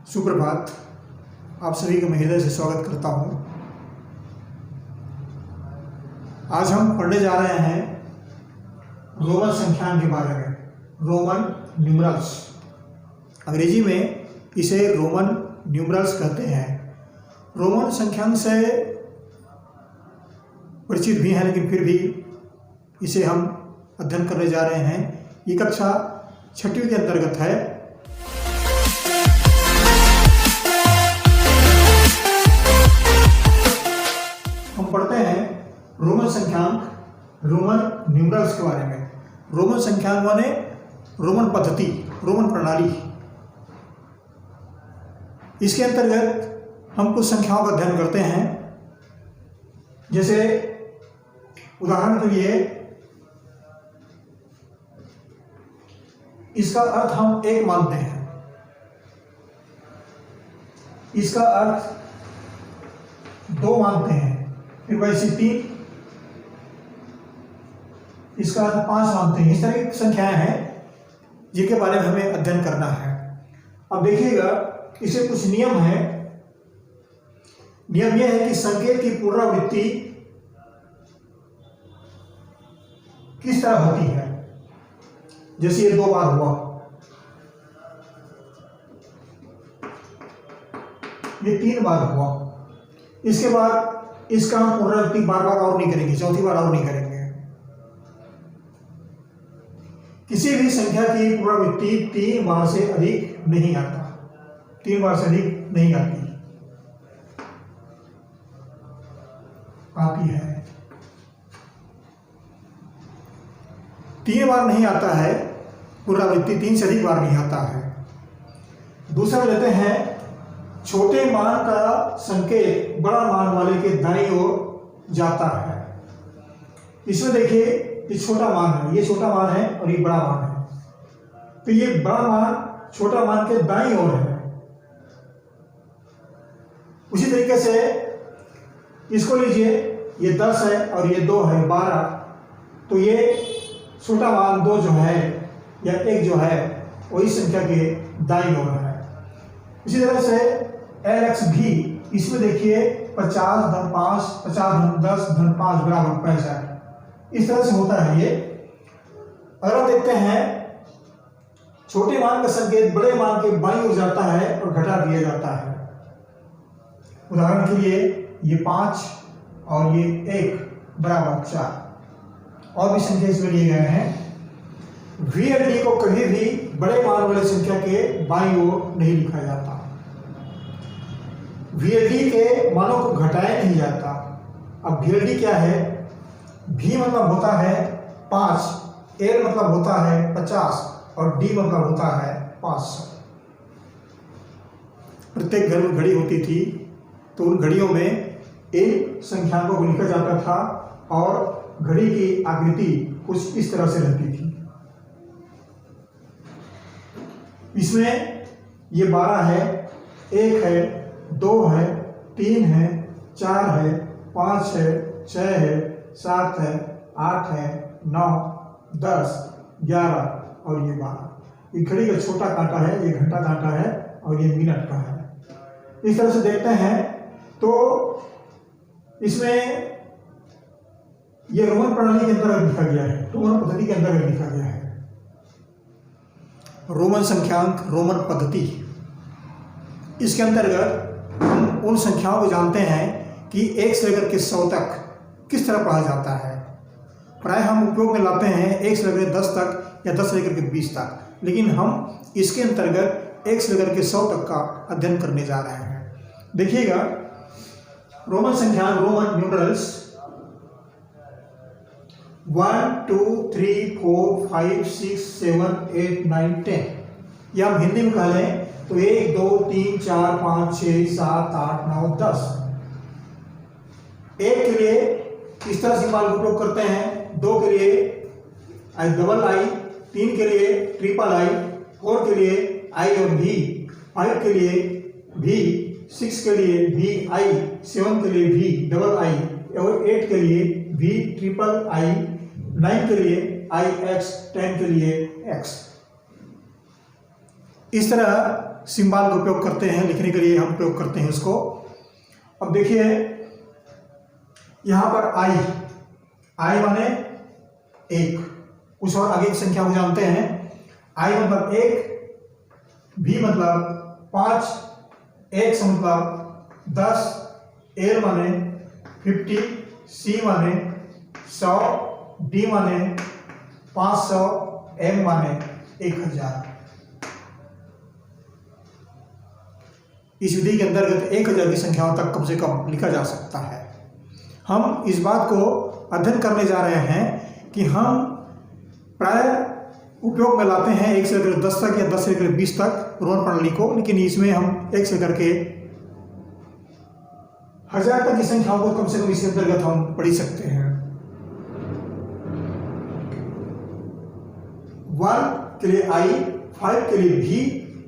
सुप्रभात। आप सभी का मैं हृदय से स्वागत करता हूं। आज हम पढ़ने जा रहे हैं रोमन संख्यान के बारे में, रोमन न्यूमरल्स। अंग्रेजी में इसे रोमन न्यूमरल्स कहते हैं। रोमन संख्यान से परिचित भी हैं, लेकिन फिर भी इसे हम अध्ययन करने जा रहे हैं। ये कक्षा 6वीं के अंतर्गत है। हम पढ़ते हैं रोमन संख्यांक, रोमन न्यूमरल्स के बारे में। रोमन संख्यांक माने रोमन पद्धति, रोमन प्रणाली। इसके अंतर्गत हम कुछ संख्याओं का अध्ययन करते हैं। जैसे उदाहरण के लिए इसका अर्थ हम एक मानते हैं, इसका अर्थ 2 मानते हैं, फिर वैसे 3, इसका अर्थ 5 मानते हैं। इस तरह की संख्याएं हैं जिनके बारे में हमें अध्ययन करना है। अब देखिएगा, इसे कुछ नियम है। नियम यह है कि संकेत की पुनरावृत्ति किस तरह होती है। जैसे ये 2 बार हुआ, ये 3 बार हुआ। इसके बाद इसका हम पुनरावृत्ति बार बार और नहीं करेंगे, चौथी बार और नहीं करेंगे। किसी भी संख्या की पुनरावृत्ति 3 बार से अधिक नहीं आता, 3 बार से अधिक नहीं आती है। 3 बार नहीं आता है पुनरावृत्ति, 3 से अधिक बार नहीं आता है। दूसरा लेते हैं, छोटे मान का संकेत बड़ा मान वाले के दाईं ओर जाता है। इसमें देखिए, ये छोटा मान है, ये छोटा मान है और ये बड़ा मान है। तो ये बड़ा मान छोटा मान के दाईं ओर है। उसी तरीके से इसको लीजिए, ये 10 है और ये 2 है, 12। तो ये छोटा मान 2 जो है या 1 जो है वो इस संख्या के दाईं ओर है। इसी तरह से LX भी, इसमें देखिए 50 धन 5, 50 धन 10 धन 5 बराबर 65। इस तरह से होता है ये। अगर हम देखते हैं, छोटे मान का संकेत बड़े मान के बाईं ओर जाता है और घटा दिया जाता है। उदाहरण के लिए ये 5 और ये 1 बराबर 4। और भी संख्या इसमें लिए गए हैं। VLD को कभी भी बड़े मान वाले संख्या के बाईं ओर नहीं लिखा जाता। VLD के मानों को घटाया नहीं जाता। अब VLD क्या है? V मतलब होता है 5, L मतलब होता है 50 और D मतलब होता है 500। प्रत्येक घर में घड़ी होती थी, तो उन घड़ियों में इन संख्याओं को लिखा जाता था और घड़ी की आकृति कुछ इस तरह से रहती थी। इसमें ये 12 है, 1 है, 2 है, 3 है, 4 है, 5 है, 6 है, 7 है, 8 है, 9, 10, 11 और ये 12। ये घड़ी का छोटा कांटा है, ये घंटा कांटा है और ये मिनट का है। इस तरह से देखते हैं तो इसमें ये रोमन प्रणाली के अंतर्गत लिखा गया है, रोमन पद्धति के अंतर्गत लिखा गया है। रोमन संख्यांक, रोमन पद्धति, इसके अंतर्गत हम उन संख्याओं को जानते हैं कि 1 से लेकर के 100 तक किस तरह पढ़ा जाता है। प्राय हम उपयोग में लाते हैं 1 से लेकर 10 तक या 10 से लेकर के 20 तक, लेकिन हम इसके अंतर्गत 1 से लेकर के 100 तक का अध्ययन करने जा रहे हैं। देखिएगा, रोमन संख्यान, रोमन न्यूमरल्स 1 2 3 4 5 6 7 8 9 10, या हम हिंदी में कह लें तो 1 2 3 4 5 6 7 8 9 10। 1 के लिए इस तरह से मान उपयोग करते हैं, 2 के लिए डबल आई, 3 के लिए ट्रिपल आई, 4 के लिए आई और भी, 5 के लिए भी, 6 के लिए भी आई, 7 के लिए भी डबल आई और 8 के लिए भी ट्रिपल आई, 9 के लिए आई एक्स, 10 के लिए एक्स। इस तरह सिंबल का उपयोग करते हैं, लिखने के लिए हम प्रयोग करते हैं उसको। अब देखिए यहाँ पर आई माने 1, उस और आगे की संख्या को जानते हैं। आई मतलब 1, भी मतलब 5, एक्स मतलब 10, एल माने 50, सी माने 100, डी माने 500, एम माने 1000। इस विधि के अंतर्गत 1000 की संख्याओं तक कम से कम लिखा जा सकता है। हम इस बात को अध्ययन करने जा रहे हैं कि हम प्राय उपयोग में लाते हैं 1 से लेकर 10 तक या 10 से लेकर 20 तक रोमन प्रणाली को, लेकिन इसमें हम 1 से लेकर के 1000 तक की संख्याओं को कम से कम इसके अंतर्गत हम पढ़ सकते हैं। 1 के लिए I, 5 के लिए V,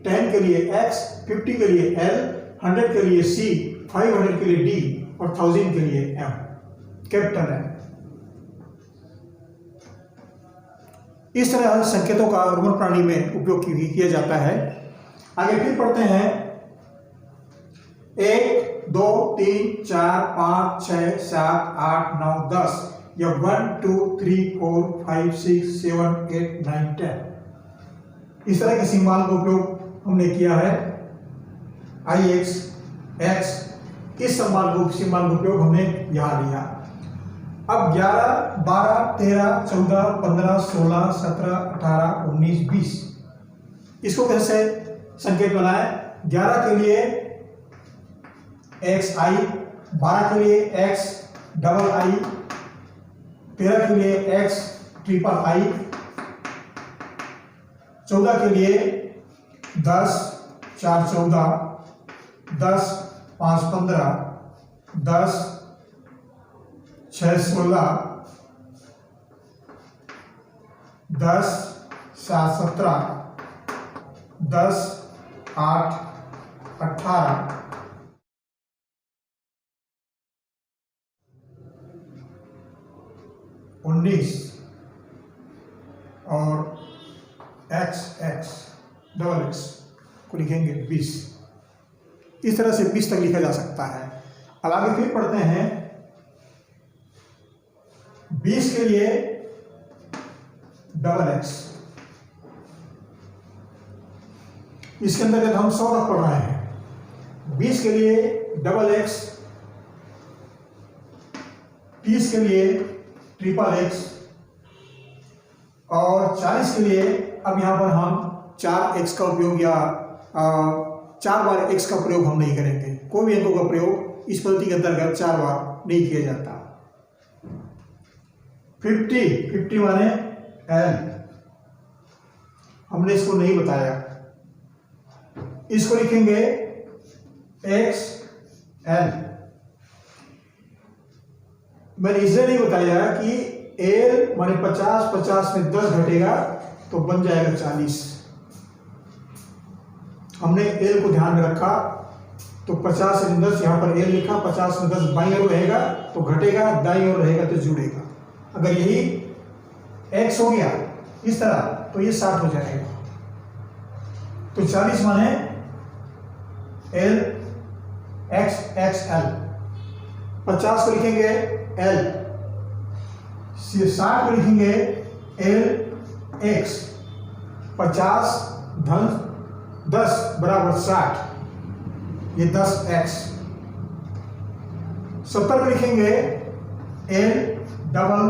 10 के लिए X, 50 के लिए L, 100 के लिए C, 500 के लिए D और 1000 के लिए M, कैपिटल M। इस तरह संकेतों का रोमन प्रणाली में उपयोग किया जाता है। आगे फिर पढ़ते हैं 1, 2, 3, 4, 5, 6, 7, 8, 9, 10 या 1, 2, 3, 4, 5, 6, 7, 8, 9, 10। इस तरह के सिंबल का उपयोग हमने किया है। IX, X, इस सिंबल का उपयोग हमने यहाँ लिया। अब 11, 12, 13, 14, 15, 16, 17, 18, 19, 20 इसको कैसे संकेत बनाए? 11 के लिए XI, 12 के लिए X डबल I, 13 के लिए X ट्रिपल I, 14 के लिए 10, 4, 14, 10, 5, 15, 10, 6, 16, 10, 7, 17, 10, 8, 18, 19 और XX डबल X को लिखेंगे 20। इस तरह से 20 तक लिखा जा सकता है। अब आगे फिर पढ़ते हैं 20 के लिए डबल X, इसके अंतर्गत हम 100 तक पढ़ रहे हैं। 20 के लिए डबल X, 30 के लिए ट्रिपल X और 40 के लिए अब यहां पर हम 4X का उपयोग या 4 बार X का प्रयोग हम नहीं करेंगे। कोई भी अंकों का प्रयोग इस पद्धति के अंतर्गत 4 बार नहीं किया जाता। 50 माने L, हमने इसको नहीं बताया, इसको लिखेंगे XL। मैंने इसलिए नहीं बताया कि L माने 50, 50 में 10 घटेगा तो बन जाएगा 40। हमने L को ध्यान में रखा तो 50 में 10 यहाँ पर L लिखा, 50 में 10 बाईं ओर रहेगा तो घटेगा, दाईं ओर रहेगा तो जुड़ेगा। अगर यही X हो गया इस तरह तो ये 60 हो जाएगा। तो 40 माने L X XL। 50 को लिखेंगे L, 60 को लिखेंगे L X। 50 धन 10 बराबर 60, ये 10X। 70 को लिखेंगे L डबल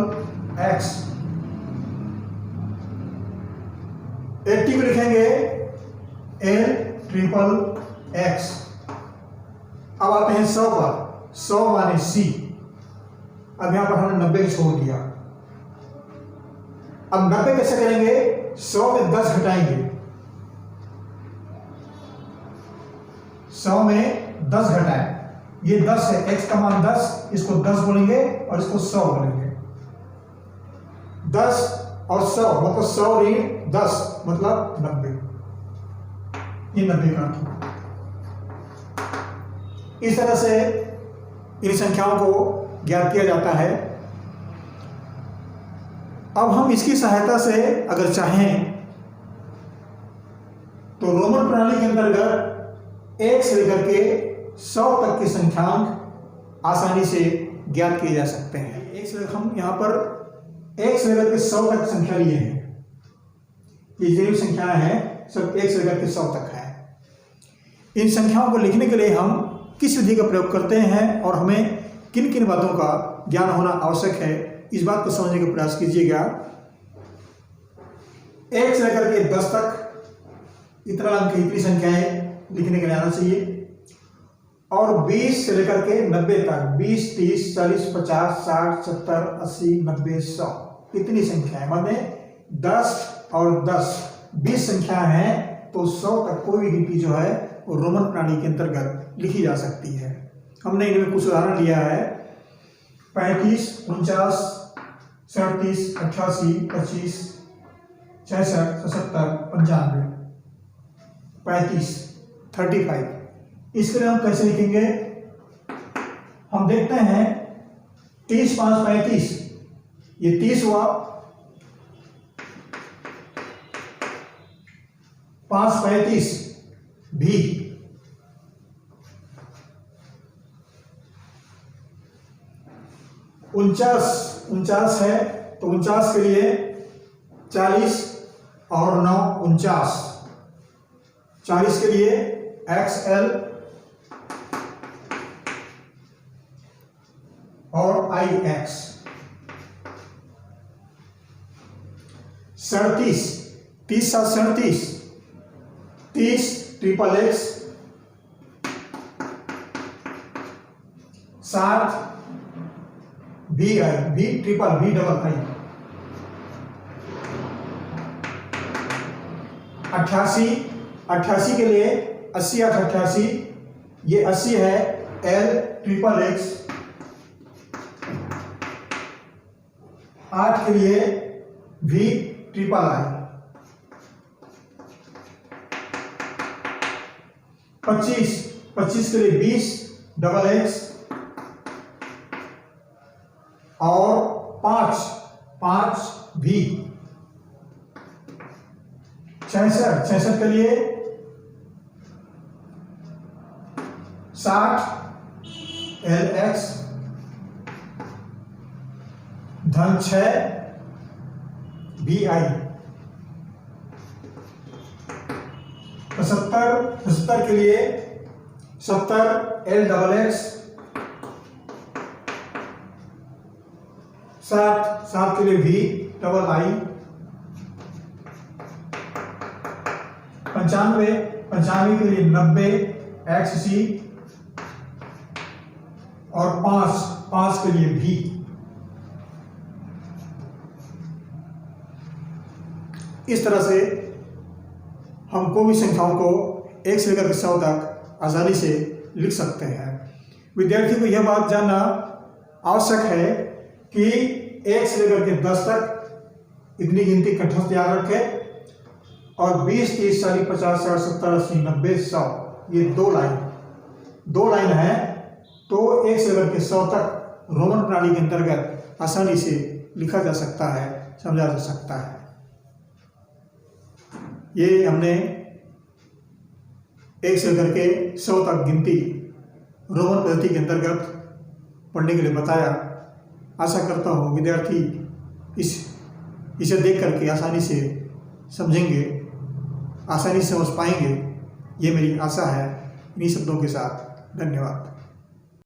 X। 80 को लिखेंगे L ट्रिपल X। अब आते हैं 100 पर। 100 माने C। अब यहां पर हमने 90 छोड़ दिया। अब 90 कैसे करेंगे? 100 में 10 घटाएंगे। 100 में 10 घटाएं, ये 10 है, x का मान 10, इसको 10 बोलेंगे और इसको 100 बोलेंगे। 10 और 100 मतलब 100 ऋण 10 मतलब 90, ये 90 का अर्थ। इस तरह से इन संख्याओं को ज्ञात किया जाता है। अब हम इसकी सहायता से अगर चाहें तो रोमन प्रणाली के अंतर्गत 1 से लेकर के 100 तक के संख्यांक आसानी से ज्ञात किए जा सकते हैं। एक से हम यहाँ पर 1 से लेकर के 100 तक संख्या लिए हैं। ये जितनी भी संख्याएं हैं सब 1 से लेकर के 100 तक है। इन संख्याओं को लिखने के लिए हम किस विधि का प्रयोग करते हैं और हमें किन किन बातों का ज्ञान होना आवश्यक है, इस बात को समझने का प्रयास कीजिएगा। 1 से लेकर के 10 तक इतना अंक इतनी संख्याएं लिखने के लिए आना चाहिए, और 20 से लेकर के 90 तक 20, 30, 40, 50, 60, 70, 80, 90, 100 इतनी संख्याएं, माने 10 और 10 20 संख्या है तो 100 तक कोई भी गिनती जो है वो रोमन प्रणाली के अंतर्गत लिखी जा सकती है। हमने इनमें कुछ उदाहरण लिया है। 35, 49, 37, 88, 25, 66, 77, 95, 35, 35। इसके लिए हम कैसे लिखेंगे? हम देखते हैं 30, 5, 35, ये 30 हुआ, 5, 35 भी, 49 है तो 49 के लिए 40 और 9 49, 40 के लिए XL और IX। 37, 30, 7, 37, 30 triple X, 7 VI, V triple V double I। 88 के लिए 80, 8, 88, ये 80 है L ट्रिपल X। 8 के लिए V ट्रिपल I। 25 के लिए 20 डबल X और 5 V। 66 के लिए 60 LX धन 6 VI। 75 के लिए 70 L डबल X। 7 के लिए V डबल I। 95 के लिए 90 XC और 5 के लिए V। इस तरह से हम कोई भी संख्याओं को 1 से लेकर 100 तक आसानी से लिख सकते हैं। विद्यार्थी को यह बात जानना आवश्यक है कि 1 से लेकर के 10 तक इतनी गिनती कंठस्थ याद रखें, और 20, 30, 40, 50, 60, 70, 80, 90, 100 ये दो लाइन है, तो 1 से लेकर के 100 तक रोमन प्रणाली के अंतर्गत आसानी से लिखा जा सकता है, समझा जा सकता है। ये हमने 1 से लेकर के 100 तक गिनती रोमन पद्धति के अंतर्गत पढ़ने के लिए बताया। आशा करता हूँ विद्यार्थी इसे देख करके आसानी से समझेंगे, आसानी से समझ पाएंगे, ये मेरी आशा है। इन्हीं शब्दों के साथ धन्यवाद।